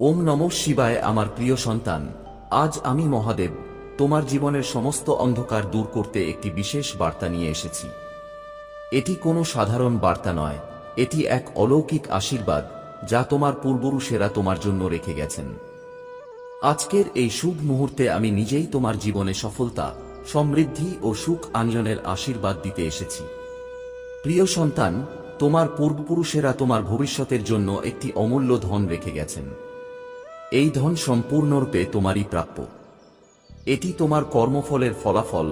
ওম নমঃ শিবায়। আমার প্রিয় সন্তান, আজ আমি মহাদেব তোমার জীবনের সমস্ত অন্ধকার দূর করতে একটি বিশেষ বার্তা নিয়ে এসেছি। এটি কোনো সাধারণ বার্তা নয়, এটি এক অলৌকিক আশীর্বাদ যা তোমার পূর্বপুরুষেরা তোমার জন্য রেখে গেছেন। আজকের এই শুভ মুহূর্তে আমি নিজেই তোমার জীবনে সফলতা, সমৃদ্ধি ও সুখ আনয়নের আশীর্বাদ দিতে এসেছি। প্রিয় সন্তান, তোমার পূর্বপুরুষেরা তোমার ভবিষ্যতের জন্য একটি অমূল্য ধন রেখে গেছেন। এই ধন সম্পূর্ণরূপে তোমারই প্রাপ্য। এটি তোমার কর্মফলের ফলাফল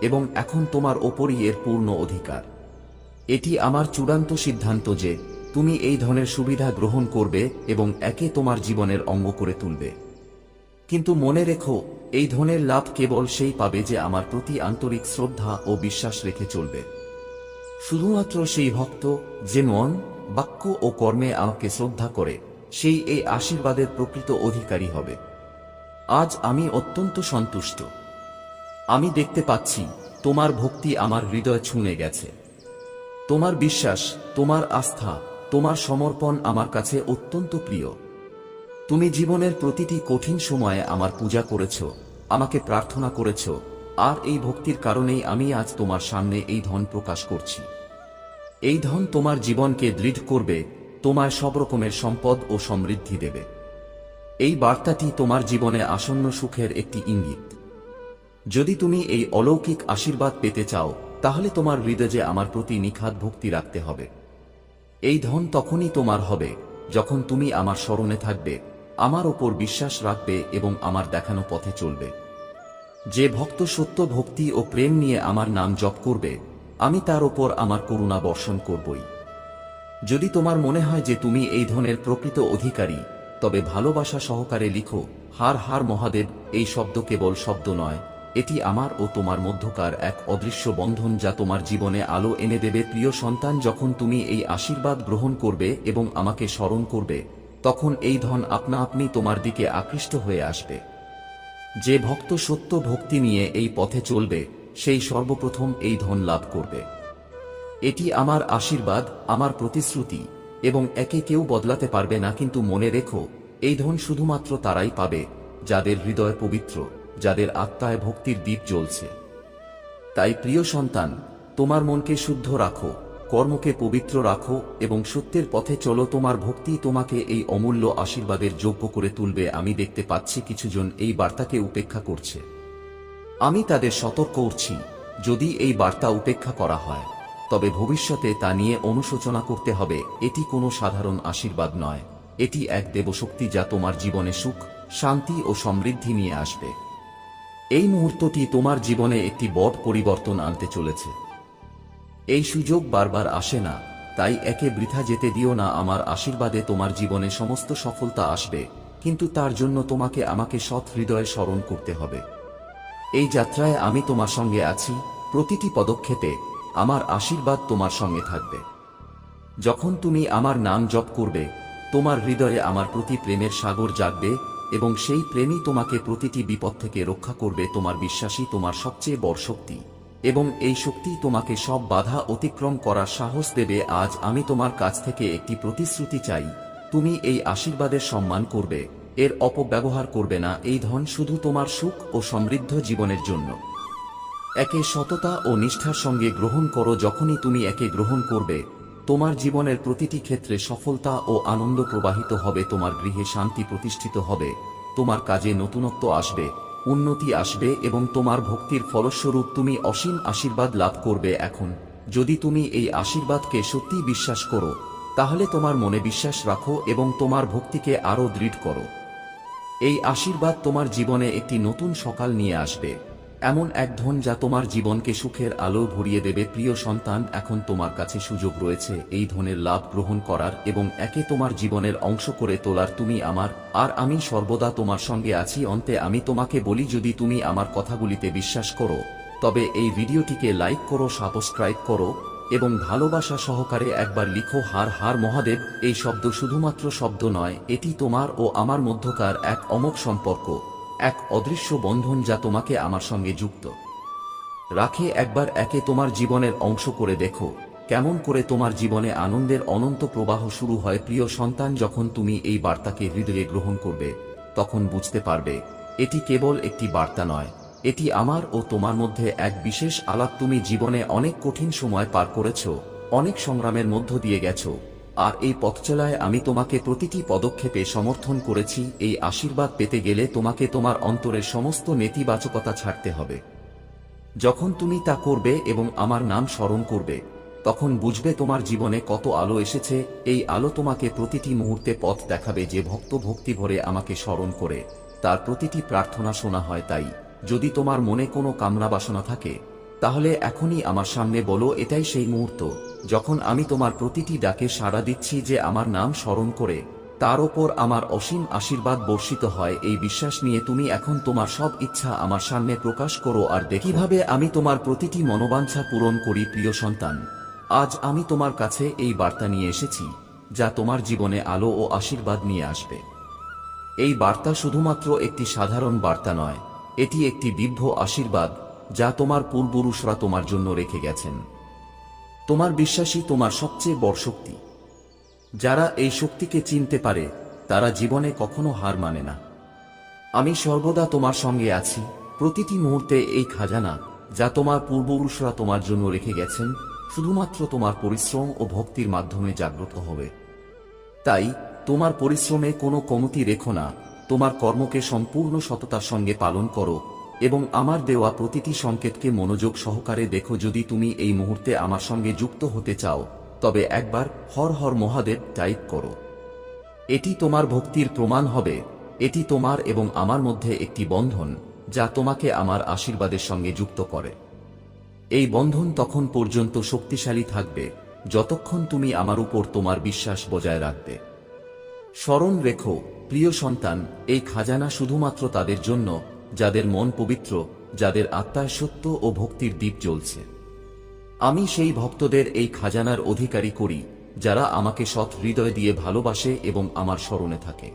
এবং এখন তোমার ওপরই এর পূর্ণ অধিকার। এটি আমার চূড়ান্ত সিদ্ধান্ত যে তুমি এই ধনের সুবিধা গ্রহণ করবে এবং একে তোমার জীবনের অঙ্গ করে তুলবে। কিন্তু মনে রেখো, এই ধনের লাভ কেবল সেই পাবে যে আমার প্রতি আন্তরিক শ্রদ্ধা ও বিশ্বাস রেখে চলবে। শুধুমাত্র সেই ভক্ত যে মন, বাক্য ও কর্মে আমাকে শ্রদ্ধা করে, সেই এই আশীর্বাদের প্রকৃত অধিকারী হবে। আজ আমি অত্যন্ত সন্তুষ্ট। আমি দেখতে পাচ্ছি তোমার ভক্তি আমার হৃদয় ছুঁয়ে গেছে। তোমার বিশ্বাস, তোমার আস্থা, তোমার সমর্পণ আমার কাছে অত্যন্ত প্রিয়। তুমি জীবনের প্রতিটি কঠিন সময়ে আমার পূজা করেছ, আমাকে প্রার্থনা করেছ, আর এই ভক্তির কারণেই আমি আজ তোমার সামনে এই ধন প্রকাশ করছি। এই ধন তোমার জীবনকে দৃঢ় করবে, তোমায় সব রকমের সম্পদ ও সমৃদ্ধি দেবে। এই বার্তাটি তোমার জীবনে আসন্ন সুখের একটি ইঙ্গিত। যদি তুমি এই অলৌকিক আশীর্বাদ পেতে চাও, তাহলে তোমার হৃদয়ে আমার প্রতি নিখাদ ভক্তি রাখতে হবে। এই ধন তখনই তোমার হবে যখন তুমি আমার স্মরণে থাকবে, আমার ওপর বিশ্বাস রাখবে এবং আমার দেখানো পথে চলবে। যে ভক্ত সত্য ভক্তি ও প্রেম নিয়ে আমার নাম জপ করবে, আমি তার ওপর আমার করুণা বর্ষণ করবই। যদি তোমার মনে হয় যে তুমি এই ধনের প্রকৃত অধিকারী, তবে ভালোবাসা সহকারে লিখো, হার হার মহাদেব। এই শব্দ কেবল শব্দ নয়, এটি আমার ও তোমার মধ্যকার এক অদৃশ্য বন্ধন যা তোমার জীবনে আলো এনে দেবে। প্রিয় সন্তান, যখন তুমি এই আশীর্বাদ গ্রহণ করবে এবং আমাকে স্মরণ করবে, তখন এই ধন আপনা আপনি তোমার দিকে আকৃষ্ট হয়ে আসবে। যে ভক্ত সত্য ভক্তি নিয়ে এই পথে চলবে, সেই সর্বপ্রথম এই ধন লাভ করবে। এটি আমার আশীর্বাদ, আমার প্রতিশ্রুতি, এবং একে কেউ বদলাতে পারবে না। কিন্তু মনে রেখো, এই ধন শুধুমাত্র তারাই পাবে যাদের হৃদয় পবিত্র, যাদের আত্মায় ভক্তির দীপ জ্বলছে। তাই প্রিয় সন্তান, তোমার মনকে শুদ্ধ রাখো, কর্মকে পবিত্র রাখো এবং সত্যের পথে চলো। তোমার ভক্তি তোমাকে এই অমূল্য আশীর্বাদের যোগ্য করে তুলবে। আমি দেখতে পাচ্ছি কিছুজন এই বার্তাকে উপেক্ষা করছে। আমি তাদের সতর্ক করছি, যদি এই বার্তা উপেক্ষা করা হয়, তবে ভবিষ্যতে তা নিয়ে অনুশোচনা করতে হবে। এটি কোনো সাধারণ আশীর্বাদ নয়, এটি এক দেবশক্তি যা তোমার জীবনে সুখ, শান্তি ও সমৃদ্ধি নিয়ে আসবে। এই মুহূর্তটি তোমার জীবনে একটি বড় পরিবর্তন আনতে চলেছে। এই সুযোগ বারবার আসে না, তাই একে বৃথা যেতে দিও না। আমার আশীর্বাদে তোমার জীবনে সমস্ত সফলতা আসবে, কিন্তু তার জন্য তোমাকে আমাকে সৎ হৃদয়ে স্মরণ করতে হবে। এই যাত্রায় আমি তোমার সঙ্গে আছি, প্রতিটি পদক্ষেপে আমার আশীর্বাদ তোমার সঙ্গে থাকবে। যখন তুমি আমার নাম জপ করবে, তোমার হৃদয়ে আমার প্রতি প্রেমের সাগর জাগবে এবং সেই প্রেমই তোমাকে প্রতিটি বিপদ থেকে রক্ষা করবে। তোমার বিশ্বাসই তোমার সবচেয়ে বড় শক্তি এবং এই শক্তি তোমাকে সব বাধা অতিক্রম করার সাহস দেবে। আজ আমি তোমার কাছ থেকে একটি প্রতিশ্রুতি চাই, তুমি এই আশীর্বাদের সম্মান করবে, এর অপব্যবহার করবে না। এই ধন শুধু তোমার সুখ ও সমৃদ্ধ জীবনের জন্য। একে সততা ও নিষ্ঠার সঙ্গে গ্রহণ করো। যখনই তুমি একে গ্রহণ করবে, তোমার জীবনের প্রতিটি ক্ষেত্রে সফলতা ও আনন্দ প্রবাহিত হবে। তোমার গৃহে শান্তি প্রতিষ্ঠিত হবে, তোমার কাজে নতুনত্ব আসবে, উন্নতি আসবে এবং তোমার ভক্তির ফলস্বরূপ তুমি অসীম আশীর্বাদ লাভ করবে। এখন যদি তুমি এই আশীর্বাদকে সত্যিই বিশ্বাস করো, তাহলে তোমার মনে বিশ্বাস রাখো এবং তোমার ভক্তিকে আরও দৃঢ় করো। এই আশীর্বাদ তোমার জীবনে একটি নতুন সকাল নিয়ে আসবে, এমন এক ধন যা তোমার জীবনকে সুখের আলো ভরিয়ে দেবে। প্রিয় সন্তান, এখন তোমার কাছে সুযোগ রয়েছে এই ধনের লাভ গ্রহণ করার এবং একে তোমার জীবনের অংশ করে তোলার। তুমি আমার, আর আমি সর্বদা তোমার সঙ্গে আছি। অন্তে আমি তোমাকে বলি, যদি তুমি আমার কথাগুলিতে বিশ্বাস করো, তবে এই ভিডিওটিকে লাইক করো, সাবস্ক্রাইব করো এবং ভালোবাসা সহকারে একবার লিখো, হার হার মহাদেব। এই শব্দ শুধুমাত্র শব্দ নয়, এটি তোমার ও আমার মধ্যকার এক অমোঘ সম্পর্ক, এক অদৃশ্য বন্ধন যা তোমাকে আমার সঙ্গে যুক্ত রাখে। একবার একে তোমার জীবনের অংশ করে দেখো, কেমন করে তোমার জীবনে আনন্দের অনন্ত প্রবাহ শুরু হয়। প্রিয় সন্তান, যখন তুমি এই বার্তাকে হৃদয়ে গ্রহণ করবে তখন বুঝতে পারবে এটি কেবল একটি বার্তা নয়, এটি আমার ও তোমার মধ্যে এক বিশেষ আলাপ। তুমি জীবনে অনেক কঠিন সময় পার করেছ, অনেক সংগ্রামের মধ্য দিয়ে গেছ, আর এই পথচলায় আমি তোমাকে প্রতিটি পদক্ষেপে সমর্থন করেছি। এই আশীর্বাদ পেতে গেলে তোমাকে তোমার অন্তরের সমস্ত নেতিবাচকতা ছাড়তে হবে। যখন তুমি তা করবে এবং আমার নাম স্মরণ করবে, তখন বুঝবে তোমার জীবনে কত আলো এসেছে। এই আলো তোমাকে প্রতিটি মুহূর্তে পথ দেখাবে। যে ভক্ত ভক্তি ভরে আমাকে স্মরণ করে তার প্রতিটি প্রার্থনা শোনা হয়। তাই যদি তোমার মনে কোনো কামনা বাসনা থাকে, তাহলে এখনই আমার সামনে বলো। এটাই সেই মুহূর্ত যখন আমি তোমার প্রতিটি ডাকে সাড়া দিচ্ছি। যে আমার নাম স্মরণ করে তার ওপর আমার অসীম আশীর্বাদ বর্ষিত হয়। এই বিশ্বাস নিয়ে তুমি এখন তোমার সব ইচ্ছা আমার সামনে প্রকাশ করো আর দেখি কিভাবে আমি তোমার প্রতিটি মনোবাঞ্ছা পূরণ করি। প্রিয় সন্তান, আজ আমি তোমার কাছে এই বার্তা নিয়ে এসেছি যা তোমার জীবনে আলো ও আশীর্বাদ নিয়ে আসবে। এই বার্তা শুধুমাত্র একটি সাধারণ বার্তা নয়, এটি একটি দিব্য আশীর্বাদ যা তোমার পূর্বপুরুষরা তোমার জন্য রেখে গেছেন। তোমার বিশ্বাসই তোমার সবচেয়ে বড় শক্তি। যারা এই শক্তিকে চিনতে পারে তারা জীবনে কখনো হার মানে না। আমি সর্বদা তোমার সঙ্গে আছি। প্রতিটি মুহূর্তে এই খাজানা যা তোমার পূর্বপুরুষরা তোমার জন্য রেখে গেছেন শুধুমাত্র তোমার পরিশ্রম ও ভক্তির মাধ্যমে জাগ্রত হবে। তাই তোমার পরিশ্রমে কোনো কমতি রেখো না। তোমার কর্মকে সম্পূর্ণ সততার সঙ্গে পালন করো এবং আমার দেওয়া প্রতিটি সংকেতকে মনোযোগ সহকারে দেখো। যদি তুমি এই মুহূর্তে আমার সঙ্গে যুক্ত হতে চাও, তবে একবার হর হর মহাদেব টাইপ করো। এটি তোমার ভক্তির প্রমাণ হবে। এটি তোমার এবং আমার মধ্যে একটি বন্ধন যা তোমাকে আমার আশীর্বাদের সঙ্গে যুক্ত করে। এই বন্ধন তখন পর্যন্ত শক্তিশালী থাকবে যতক্ষণ তুমি আমার উপর তোমার বিশ্বাস বজায় রাখবে। স্মরণ রেখো প্রিয় সন্তান, এই খাজানা শুধুমাত্র তাদের জন্য যাদের মন পবিত্র, যাদের আত্মায় সত্য ও ভক্তির দীপ জ্বলছে। আমি সেই ভক্তদের এই খাজানার অধিকারী করি যারা আমাকে সৎ হৃদয় দিয়ে ভালোবাসে এবং আমার স্মরণে থাকে।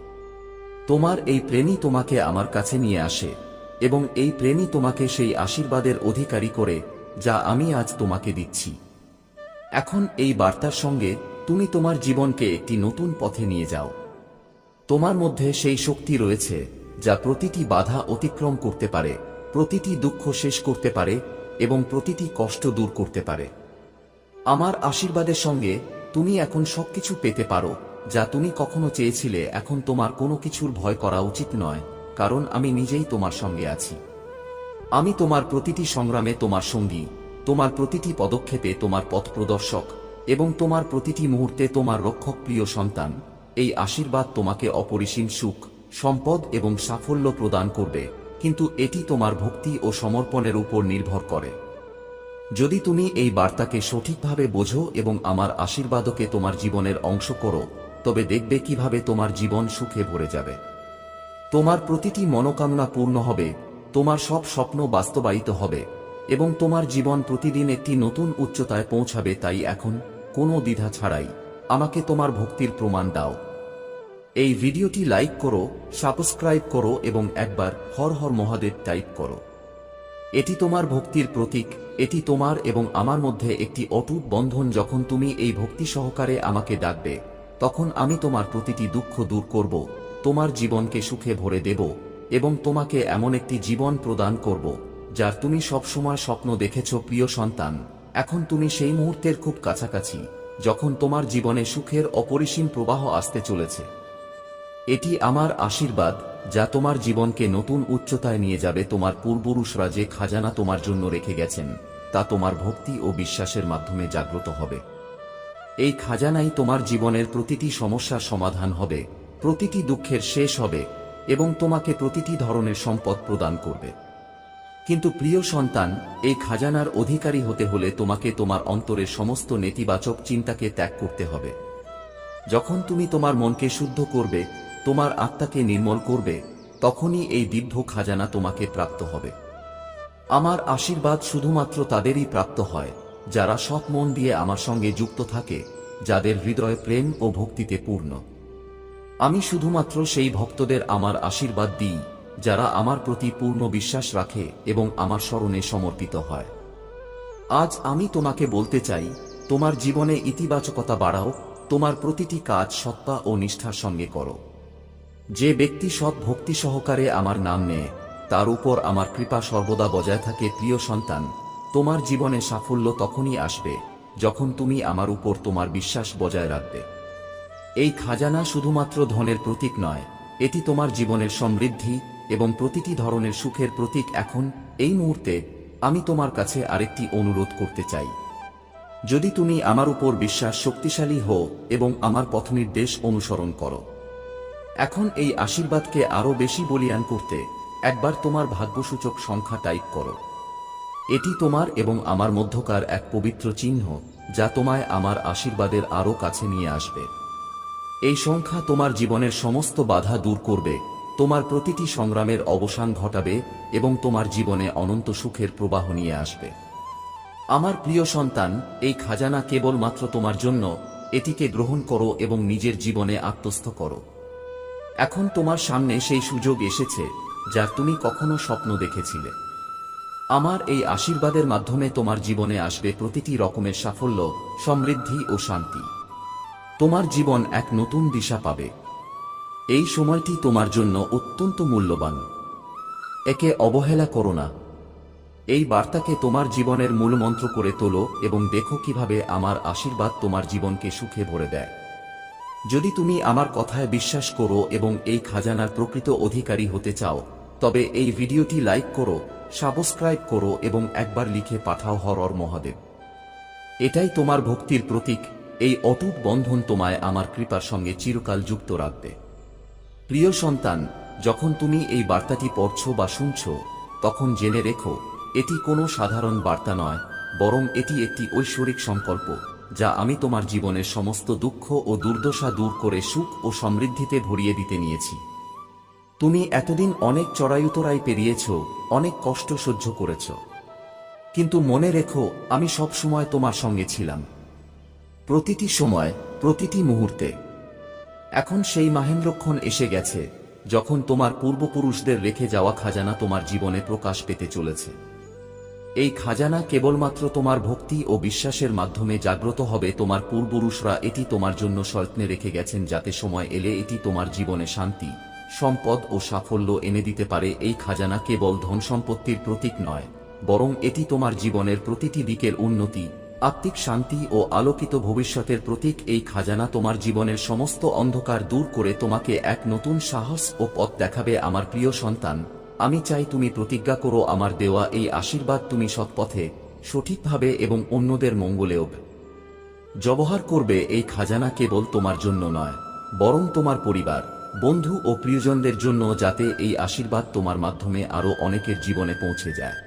তোমার এই প্রেমই তোমাকে আমার কাছে নিয়ে আসে এবং এই প্রেমই তোমাকে সেই আশীর্বাদের অধিকারী করে যা আমি আজ তোমাকে দিচ্ছি। এখন এই বার্তার সঙ্গে তুমি তোমার জীবনকে একটি নতুন পথে নিয়ে যাও। তোমার মধ্যে সেই শক্তি রয়েছে যা প্রতিটি বাধা অতিক্রম করতে পারে, প্রতিটি দুঃখ শেষ করতে পারে এবং প্রতিটি কষ্ট দূর করতে পারে। আমার আশীর্বাদের সঙ্গে তুমি এখন সবকিছু পেতে পারো যা তুমি কখনো চেয়েছিলে। এখন তোমার কোনো কিছুর ভয় করা উচিত নয়, কারণ আমি নিজেই তোমার সঙ্গে আছি। আমি তোমার প্রতিটি সংগ্রামে তোমার সঙ্গী, তোমার প্রতিটি পদক্ষেপে তোমার পথ প্রদর্শক এবং তোমার প্রতিটি মুহূর্তে তোমার রক্ষক। প্রিয় সন্তান, এই আশীর্বাদ তোমাকে অপরিসীম সুখ, সম্পদ এবং সাফল্য প্রদান করবে, কিন্তু এটি তোমার ভক্তি ও সমর্পণের উপর নির্ভর করে। যদি তুমি এই বার্তাকে সঠিকভাবে বোঝো এবং আমার আশীর্বাদকে তোমার জীবনের অংশ করো, তবে দেখবে কিভাবে তোমার জীবন সুখে ভরে যাবে। তোমার প্রতিটি মনোকামনা পূর্ণ হবে, তোমার সব স্বপ্ন বাস্তবায়িত হবে এবং তোমার জীবন প্রতিদিন একটি নতুন উচ্চতায় পৌঁছাবে। তাই এখন কোনো দ্বিধা ছাড়াই আমাকে তোমার ভক্তির প্রমাণ দাও। এই ভিডিওটি লাইক করো, সাবস্ক্রাইব করো এবং একবার হর হর মহাদেব টাইপ করো। এটি তোমার ভক্তির প্রতীক। এটি তোমার এবং আমার মধ্যে একটি অটুট বন্ধন। যখন তুমি এই ভক্তি সহকারে আমাকে ডাকবে, তখন আমি তোমার প্রতিটি দুঃখ দূর করব, তোমার জীবনকে সুখে ভরে দেব এবং তোমাকে এমন একটি জীবন প্রদান করব যার তুমি সবসময় স্বপ্ন দেখেছ। প্রিয় সন্তান, এখন তুমি সেই মুহূর্তের খুব কাছাকাছি যখন তোমার জীবনে সুখের অপরিসীম প্রবাহ আসতে চলেছে। এটি আমার আশীর্বাদ যা তোমার জীবনকে নতুন উচ্চতায় নিয়ে যাবে। তোমার পূর্বপুরুষরা যে খাজানা তোমার জন্য রেখে গেছেন তা তোমার ভক্তি ও বিশ্বাসের মাধ্যমে জাগ্রত হবে। এই খাজানাই তোমার জীবনের প্রতিটি সমস্যার সমাধান হবে, প্রতিটি দুঃখের শেষ হবে এবং তোমাকে প্রতিটি ধরনের সম্পদ প্রদান করবে। কিন্তু প্রিয় সন্তান, এই খাজানার অধিকারী হতে হলে তোমাকে তোমার অন্তরের সমস্ত নেতিবাচক চিন্তাকে ত্যাগ করতে হবে। যখন তুমি তোমার মনকে শুদ্ধ করবে, তোমার আত্মাকে নির্মল করবে, তখনই এই দিব্য খাজানা তোমাকে প্রাপ্ত হবে। আমার আশীর্বাদ শুধুমাত্র তাদেরই প্রাপ্ত হয় যারা সৎ মন দিয়ে আমার সঙ্গে যুক্ত থাকে, যাদের হৃদয় প্রেম ও ভক্তিতে পূর্ণ। আমি শুধুমাত্র সেই ভক্তদের আমার আশীর্বাদ দিই যারা আমার প্রতি পূর্ণ বিশ্বাস রাখে এবং আমার স্মরণে সমর্পিত হয়। আজ আমি তোমাকে বলতে চাই, তোমার জীবনে ইতিবাচকতা বাড়াও, তোমার প্রতিটি কাজ সত্তা ও নিষ্ঠার সঙ্গে করো। যে ব্যক্তি সৎ ভক্তি সহকারে আমার নাম নেয়, তার উপর আমার কৃপা সর্বদা বজায় থাকে। প্রিয় সন্তান, তোমার জীবনে সাফল্য তখনই আসবে যখন তুমি আমার উপর তোমার বিশ্বাস বজায় রাখবে। এই খাজানা শুধুমাত্র ধনের প্রতীক নয়, এটি তোমার জীবনের সমৃদ্ধি এবং প্রতিটি ধরনের সুখের প্রতীক। এখন এই মুহূর্তে আমি তোমার কাছে আরেকটি অনুরোধ করতে চাই। যদি তুমি আমার উপর বিশ্বাস শক্তিশালী হও এবং আমার পথনির্দেশ অনুসরণ করো, এখন এই আশীর্বাদকে আরো বেশি বলীয়ান করতে একবার তোমার ভাগ্যসূচক সংখ্যা টাইপ করো। এটি তোমার এবং আমার মধ্যকার এক পবিত্র চিহ্ন, যা তোমায় আমার আশীর্বাদের আরো কাছে নিয়ে আসবে। এই সংখ্যা তোমার জীবনের সমস্ত বাধা দূর করবে, তোমার প্রতিটি সংগ্রামের অবসান ঘটাবে এবং তোমার জীবনে অনন্ত সুখের প্রবাহ নিয়ে আসবে। আমার প্রিয় সন্তান, এই খাজানা কেবলমাত্র তোমার জন্য। এটিকে গ্রহণ করো এবং নিজের জীবনে আত্মস্থ করো। এখন তোমার সামনে সেই সুযোগ এসেছে যা তুমি কখনো স্বপ্ন দেখেছিলে। আমার এই আশীর্বাদের মাধ্যমে তোমার জীবনে আসবে প্রতিটি রকমের সাফল্য, সমৃদ্ধি ও শান্তি। তোমার জীবন এক নতুন দিশা পাবে। এই সময়টি তোমার জন্য অত্যন্ত মূল্যবান। একে অবহেলা করো না। এই বার্তাকে তোমার জীবনের মূলমন্ত্র করে তোলো এবং দেখো কিভাবে আমার আশীর্বাদ তোমার জীবনকে সুখে ভরে দেয়। যদি তুমি আমার কথায় বিশ্বাস করো এবং এই খাজানার প্রকৃত অধিকারী হতে চাও, তবে এই ভিডিওটি লাইক করো, সাবস্ক্রাইব করো এবং একবার লিখে পাঠাও হর হর মহাদেব। এটাই তোমার ভক্তির প্রতীক। এই অটুট বন্ধন তোমায় আমার কৃপার সঙ্গে চিরকাল যুক্ত রাখবে। প্রিয় সন্তান, যখন তুমি এই বার্তাটি পড়ছ বা শুনছ, তখন জেনে রেখো, এটি কোনো সাধারণ বার্তা নয়, বরং এটি একটি ঐশ্বরিক সংকল্প, যা আমি তোমার জীবনের সমস্ত দুঃখ ও দুর্দশা দূর করে সুখ ও সমৃদ্ধিতে ভরিয়ে দিতে নিয়েছি। তুমি এতদিন অনেক চড়াই-উতরাই পেরিয়েছ, অনেক কষ্ট সহ্য করেছ, কিন্তু মনে রেখো, আমি সব সময় তোমার সঙ্গে ছিলাম, প্রতিটি সময়, প্রতিটি মুহূর্তে। এখন সেই মাহেন্দ্রক্ষণ এসে গেছে যখন তোমার পূর্বপুরুষদের রেখে যাওয়া খাজানা তোমার জীবনে প্রকাশ পেতে চলেছে। এই খাজানা কেবলমাত্র তোমার ভক্তি ও বিশ্বাসের মাধ্যমে জাগ্রত হবে। তোমার পূর্বপুরুষরা এটি তোমার জন্য স্বপ্নে রেখে গেছেন, যাতে সময় এলে এটি তোমার জীবনে শান্তি, সম্পদ ও সাফল্য এনে দিতে পারে। এই খাজানা কেবল ধন সম্পত্তির প্রতীক নয়, বরং এটি তোমার জীবনের প্রতিটি দিকের উন্নতি, আত্মিক শান্তি ও আলোকিত ভবিষ্যতের প্রতীক। এই খাজানা তোমার জীবনের সমস্ত অন্ধকার দূর করে তোমাকে এক নতুন সাহস ও পথ দেখাবে। আমার প্রিয় সন্তান, আমি চাই তুমি প্রতিজ্ঞা করো, আমার দেওয়া এই আশীর্বাদ তুমি সৎপথে, সঠিকভাবে এবং অন্যদের মঙ্গলেও ব্যবহার করবে। এই খাজানা কেবল তোমার জন্য নয়, বরং তোমার পরিবার, বন্ধু ও প্রিয়জনদের জন্য, যাতে এই আশীর্বাদ তোমার মাধ্যমে আরও অনেকের জীবনে পৌঁছে যায়।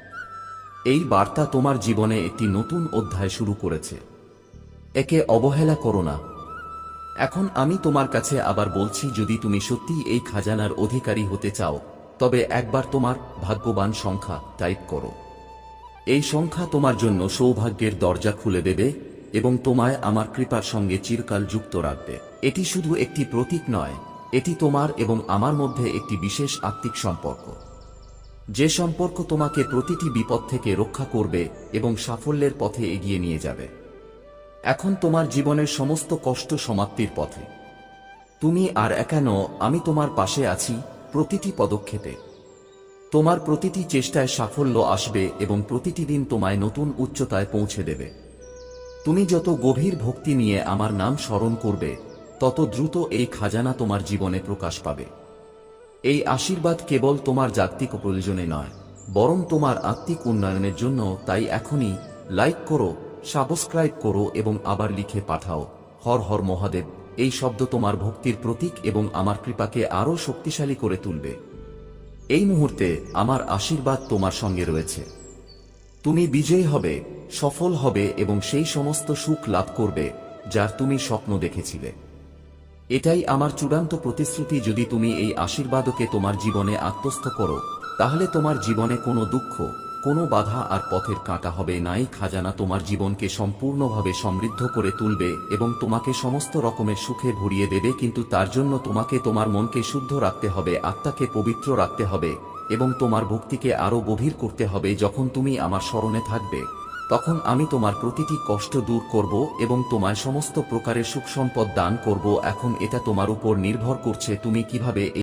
এই বার্তা তোমার জীবনে একটি নতুন অধ্যায় শুরু করেছে। একে অবহেলা করো না। এখন আমি তোমার কাছে আবার বলছি, যদি তুমি সত্যিই এই খাজানার অধিকারী হতে চাও, তবে একবার তোমার ভাগ্যবান সংখ্যা টাইপ করো। এই সংখ্যা তোমার জন্য সৌভাগ্যের দরজা খুলে দেবে এবং তোমায় আমার কৃপার সঙ্গে চিরকাল যুক্ত রাখবে। এটি শুধু একটি প্রতীক নয়, এটি তোমার এবং আমার মধ্যে একটি বিশেষ আত্মিক সম্পর্ক, যে সম্পর্ক তোমাকে প্রতিটি বিপদ থেকে রক্ষা করবে এবং সাফল্যের পথে এগিয়ে নিয়ে যাবে। এখন তোমার জীবনের সমস্ত কষ্ট সমাপ্তির পথে। তুমি আর একা নও, আমি তোমার পাশে আছি প্রতিটি পদক্ষেপে। তোমার প্রতিটি চেষ্টায় সাফল্য আসবে এবং প্রতিটি দিন তোমায় নতুন উচ্চতায় পৌঁছে দেবে। তুমি যত গভীর ভক্তি নিয়ে আমার নাম স্মরণ করবে, তত দ্রুত এই খাজানা তোমার জীবনে প্রকাশ পাবে। এই আশীর্বাদ কেবল তোমার জাগতিক প্রয়োজনে নয়, বরং তোমার আত্মিক উন্নয়নের জন্য। তাই এখনই লাইক করো, সাবস্ক্রাইব করো এবং আবার লিখে পাঠাও হর হর মহাদেব। এই শব্দ তোমার ভক্তির প্রতীক এবং আমার কৃপাকে আরও শক্তিশালী করে তুলবে। এই মুহূর্তে আমার আশীর্বাদ তোমার সঙ্গে রয়েছে। তুমি বিজয়ী হবে, সফল হবে এবং সেই সমস্ত সুখ লাভ করবে যার তুমি স্বপ্ন দেখেছিলে। এটাই আমার চূড়ান্ত প্রতিশ্রুতি। যদি তুমি এই আশীর্বাদকে তোমার জীবনে আত্মস্থ করো, তাহলে তোমার জীবনে কোনো দুঃখ, কোনো বাধা আর পথের কাঁটা হবে না। এই খাজানা তোমার জীবনকে সম্পূর্ণভাবে সমৃদ্ধ করে তুলবে এবং তোমাকে সমস্ত রকমের সুখে ভরিয়ে দেবে। কিন্তু তার জন্য তোমাকে তোমার মনকে শুদ্ধ রাখতে হবে, আত্মাকে পবিত্র রাখতে হবে এবং তোমার ভক্তিকে আরও গভীর করতে হবে। যখন তুমি আমার স্মরণে থাকবে, তখন আমি তোমার প্রতিটি কষ্ট দূর করব এবং তোমায় সমস্ত প্রকারের সুখ সম্পদ দান করব। এখন এটা তোমার উপর নির্ভর করছে তুমি কিভাবে